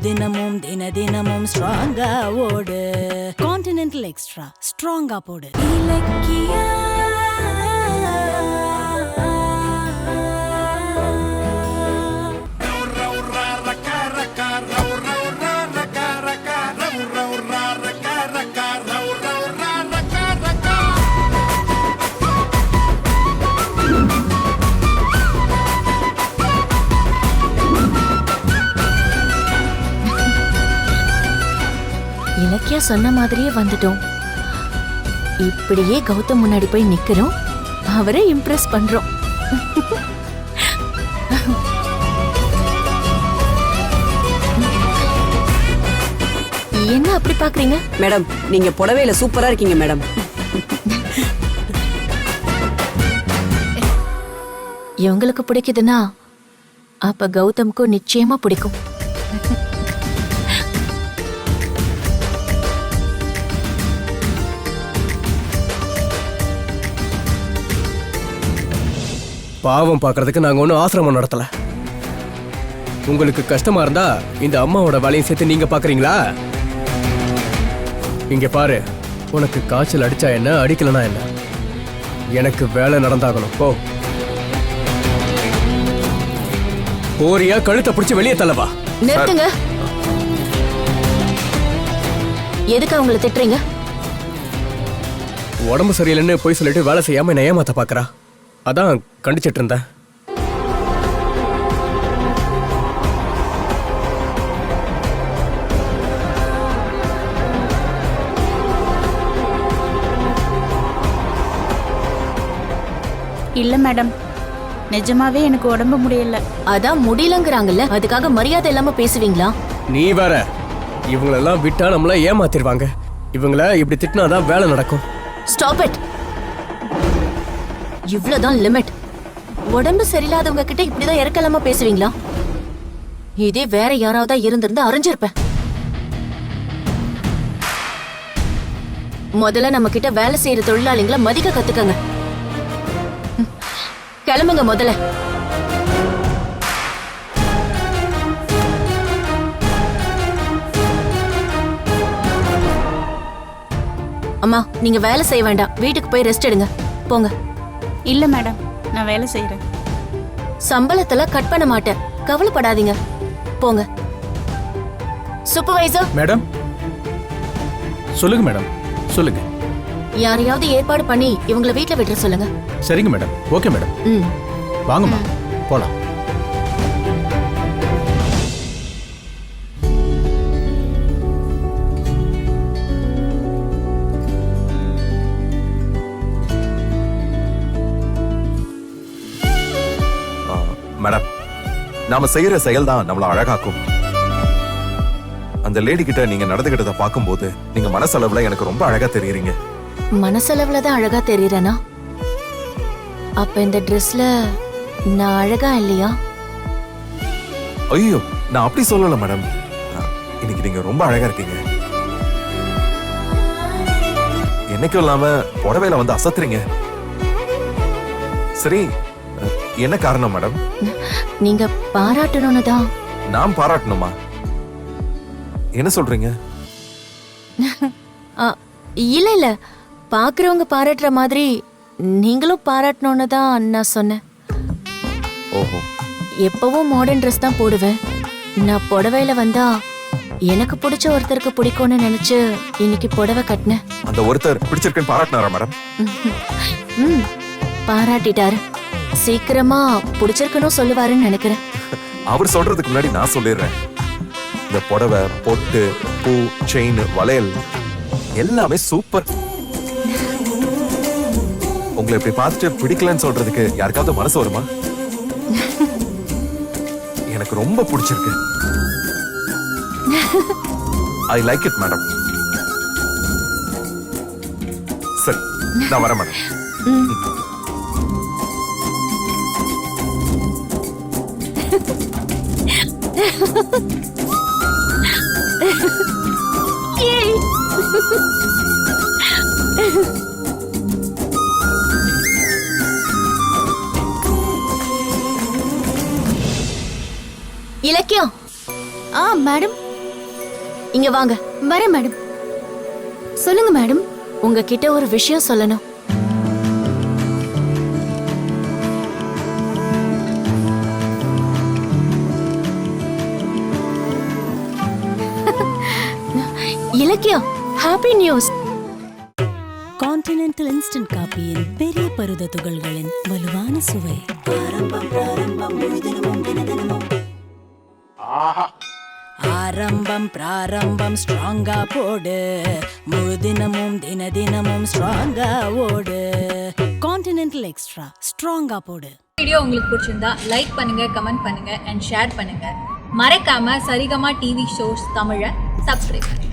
தினமும் தினமும் ஸ்ட்ராங்கா ஓடு. கான்டினென்டல் எக்ஸ்ட்ரா ஸ்ட்ராங்கா போடு. இலக்கியா இலக்கியா சொன்ன மாதிரியே வந்துட்டோம். இப்படியே கௌதம் முன்னாடி போய் நிக்கிறோம், அவரை இம்ப்ரெஸ் பண்றோம். என்ன அப்படி பாக்குறீங்க? மேடம், நீங்க புடவையில சூப்பரா இருக்கீங்க மேடம். இவங்களுக்கு பிடிக்குதுன்னா அப்ப கௌதம்க்கும் நிச்சயமா பிடிக்கும். பாவம் பார்க்கறதுக்கு நாங்க ஒன்றும் ஆசிரமம் நடத்தல. உங்களுக்கு கஷ்டமா இருந்தா இந்த அம்மாவோட வேலையும் சேர்த்து நீங்க பாக்குறீங்களா? இங்க பாரு, உனக்கு காய்ச்சல் அடிச்சா என்ன, அடிக்கலனா என்ன, எனக்கு வேலை நடந்தாகணும். போ. போறியா கழுத்தை பிடிச்சு வெளியே தள்ளவா? நிறுத்துங்க. எதுக்கு அவங்களை திட்டுறீங்க? உடம்பு சரியில்லைன்னு போய் சொல்லிட்டு வேலை செய்யாம என்ன ஏமாத்த பாக்குறா. அதான் கண்டிச்சிட்டு இருந்தேன். இல்ல மேடம், நிஜமாவே எனக்கு உடம்பு முடியல. அதான் முடியலங்கிறாங்கல்ல, அதுக்காக மரியாதை இல்லாம பேசுவீங்களா? நீ வேற, இவங்களெல்லாம் விட்டா நம்மள ஏமாத்திருவாங்க. இவங்கள இப்படி திட்டினாதான் வேலை நடக்கும். Stop it. இவ்வளவுதான் லிமிட். உடம்பு சரியில்லாதவங்க கிட்ட இப்படிதான் இறக்கலாமா பேசுவீங்களா? இதே வேற யாராவதா இருந்திருந்தா அறிஞ்சிருப்பேன். முதல்ல நம்ம கிட்ட வேலை செய்யற தொழிலாளிகளை மதிக்க கத்துக்கங்க. கிளம்புங்க முதல்ல. அம்மா, நீங்க வேலை செய்ய வேண்டாம், வீட்டுக்கு போய் ரெஸ்ட் எடுங்க. போங்க. இல்ல மேடம், நான் வேலை செய்யறேன். சம்பளத்துல கட் பண்ண மாட்டேன், கவலைப்படாதீங்க. போங்க. சூப்பர்வைசர் மேடம், சொல்லுங்க மேடம், சொல்லுங்க. யாரையாவது ஏற்பாடு பண்ணி இவங்களை வீட்ல விட்டுற சொல்லுங்க. சரிங்க மேடம். Okay madam. வாங்கம்மா, போலாம். மேடம், நாம செய்யற செயல் தான் நம்மள அழகாக்கும். அந்த லேடி கிட்ட நீங்க நடந்துகிட்டத பாக்கும்போது நீங்க மனசளவுல எனக்கு ரொம்ப அழகா தெரியுறீங்க. மனசளவுல தான் அழகா தெரியறேனா? அப்ப இந்த ட்ரெஸ்ல நான் அழகா இல்லையா? ஐயோ, நான் அப்படி சொல்லல மேடம். இன்னைக்கு நீங்க ரொம்ப அழகா இருக்கீங்க. என்னைக்கும் இல்லாம புடவையில வந்து அசத்துறீங்க. சரி, என்ன காரணம் மேடம்? நீங்க பாராட்டணும்னு தான். நான் பாராட்டணுமா? என்ன சொல்றீங்க? இல்ல இல்ல, பாக்குறவங்க பாராட்டுற மாதிரி நீங்களும் பாராட்டணும்னு தான் நான் சொன்னேன். ஓஹோ. எப்பவும் மாடர்ன் ட்ரெஸ் தான் போடுவேன். நான் புடவையில வந்தா எனக்கு பிடிச்ச ஒருத்தருக்கு பிடிக்கும்னு நினைச்சு இன்னைக்கு புடவை கட்டினேன். அந்த ஒருத்தர் பிடிச்சிருக்குன்னு பாராட்டினாரா மேடம்? பாராட்டிட்டாரு. சீக்கிரமா பிடிச்சிருக்கணும் சொல்லுவாருன்னு நினைக்கிறேன். அவர் சொல்றதுக்கு முன்னாடி நான் சொல்லிடுறேன். இந்த புடவை, பொட்டு, பூ, செயின், வளையல் எல்லாமே சூப்பர். உங்களை இப்படி பார்த்துட்டு பிடிக்கலன்னு சொல்றதுக்கு யாருக்காவது மனசு வருமா? எனக்கு ரொம்ப பிடிச்சிருக்கு. I like it madam. சரி, நான் வரேன் மேடம். இலக்கியம். மேடம், இங்க வாங்க. வரேன் மேடம். சொல்லுங்க மேடம். உங்ககிட்ட ஒரு விஷயம் சொல்லணும். Ilakkiya, happy news. Continental instant காப்பியின் பெரிய பருத துகள்களின் வலுவான சுவை. ஆரம்பம் பிராரம்பம் ஸ்ட்ராங்கா போடு, முழு தினமும் தினமும் ஸ்ட்ராங்கா ஓடு. கான்டினென்டல் எக்ஸ்ட்ரா ஸ்ட்ராங்கா போடு. வீடியோ உங்களுக்கு பிடிச்சிருந்தா லைக் பண்ணுங்க, கமெண்ட் பண்ணுங்க அண்ட் ஷேர் பண்ணுங்க. மறக்காம சரிகமா டிவி ஷோஸ் தமிழை சப்ஸ்கிரைப் பண்ணுங்க.